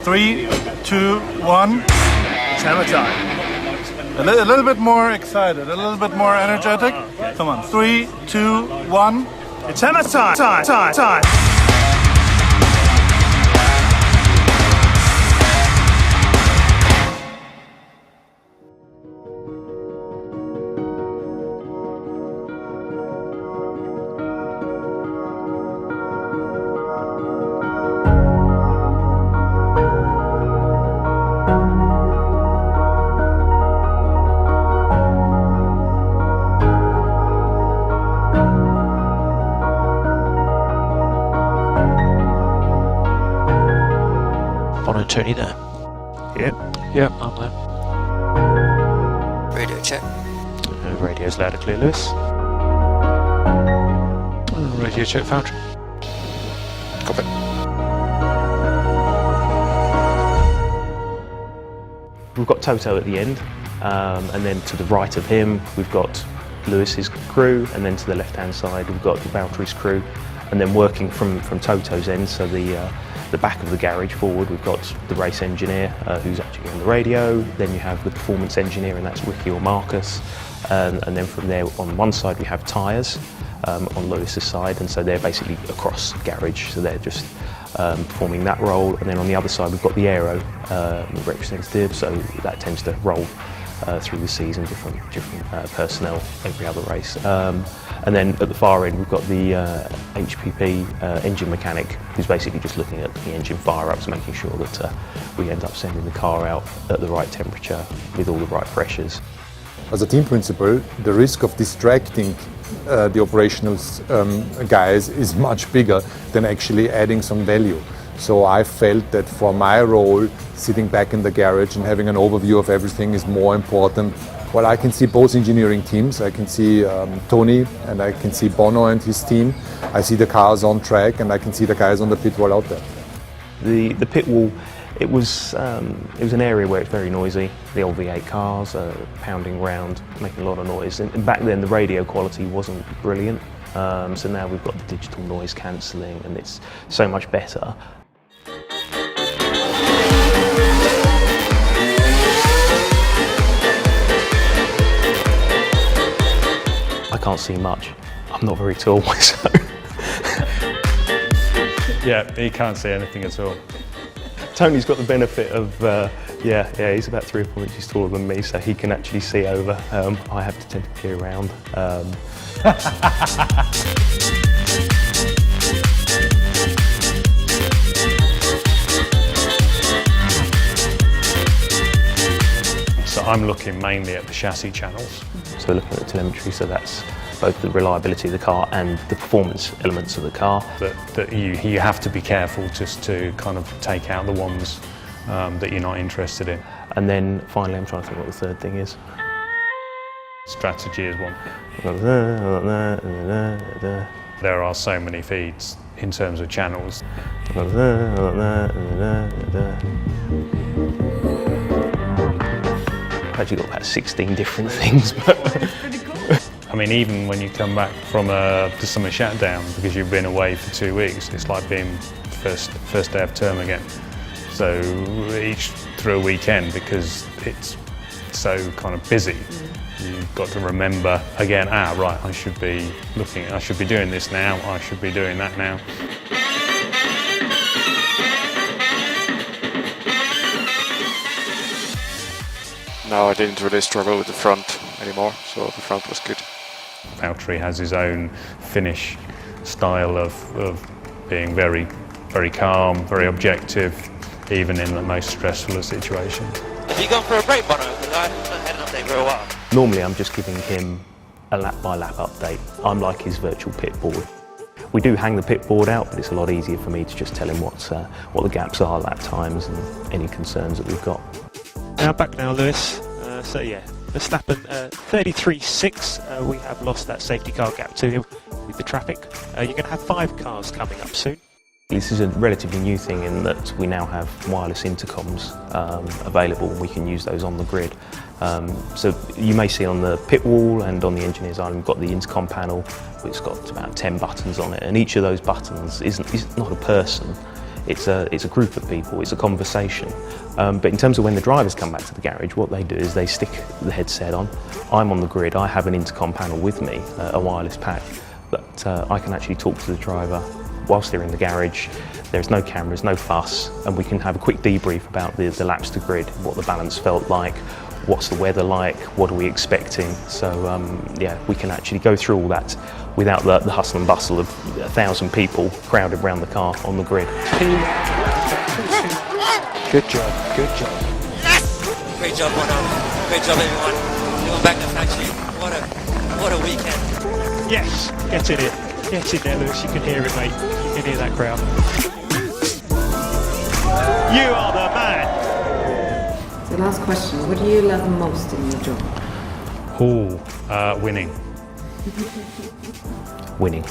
3, 2, 1. It's hammer time. A little bit more excited, a little bit more energetic. Okay. Come on, 3, 2, 1. It's hammer time. Time. Tony there? Yep, I'm there. Radio check. Radio's loud and clear, Lewis. Radio check, Foundry. Copy. We've got Toto at the end, and then to the right of him we've got Lewis's crew, and then to the left-hand side we've got the Valtteri's crew, and then working from Toto's end, so the back of the garage forward, we've got the race engineer who's actually on the radio, then you have the performance engineer, and that's Ricky or Marcus, and then from there on one side we have tyres on Lewis's side, and so they're basically across garage, so they're just performing that role, and then on the other side we've got the aero representative, so that tends to roll through the season, different personnel every other race. And then at the far end we've got the HPP engine mechanic, who's basically just looking at the engine fire-ups, making sure that we end up sending the car out at the right temperature with all the right pressures. As a team principal, the risk of distracting the operational guys is much bigger than actually adding some value. So I felt that for my role, sitting back in the garage and having an overview of everything is more important. Well, I can see both engineering teams. I can see Tony, and I can see Bono and his team. I see the cars on track, and I can see the guys on the pit wall out there. The pit wall, it was an area where it's very noisy. The old V8 cars pounding around, making a lot of noise. And back then the radio quality wasn't brilliant. So now we've got the digital noise cancelling, and it's so much better. I can't see much. I'm not very tall, so. Yeah, he can't see anything at all. Tony's got the benefit of, he's about 3 or 4 inches taller than me, so he can actually see over. I have to tend to peer around. So I'm looking mainly at the chassis channels. So we're looking at the telemetry, so that's both the reliability of the car and the performance elements of the car. That you have to be careful just to kind of take out the ones that you're not interested in. And then finally, I'm trying to think what the third thing is. Strategy is one. There are so many feeds in terms of channels. I've actually got about 16 different things. I mean, even when you come back from the summer shutdown, because you've been away for 2 weeks, it's like being first day of term again. So each through a weekend, because it's so kind of busy, you've got to remember again, right, I should be doing this now, I should be doing that now. No, I didn't really struggle with the front anymore, so the front was good. Valtteri has his own Finnish style of being very, very calm, very objective, even in the most stressful of situations. Have you gone for a break, Bono? Because I haven't had an update for a while. Normally I'm just giving him a lap-by-lap update. I'm like his virtual pit board. We do hang the pit board out, but it's a lot easier for me to just tell him what the gaps are, lap times, and any concerns that we've got. Now back now, Lewis. Verstappen 33.6. We have lost that safety car gap to him with the traffic. You're going to have 5 cars coming up soon. This is a relatively new thing in that we now have wireless intercoms available, and we can use those on the grid. So you may see on the pit wall and on the engineer's island, we've got the intercom panel, which has got about 10 buttons on it, and each of those buttons is not a person. It's a group of people, it's a conversation. But in terms of when the drivers come back to the garage, what they do is they stick the headset on. I'm on the grid, I have an intercom panel with me, a wireless pack, but I can actually talk to the driver whilst they're in the garage. There's no cameras, no fuss, and we can have a quick debrief about the laps to grid, what the balance felt like, what's the weather like, what are we expecting. So yeah, we can actually go through all that without the hustle and bustle of 1,000 people crowded around the car on the grid. Good job, good job. Great job, Bono. Great job, everyone. You're back to factory. What a weekend. Yes, get in it. Get in there, Lewis. You can hear it, mate. You can hear that crowd. You are the man. So last question, what do you love most in your job? Winning. Winning.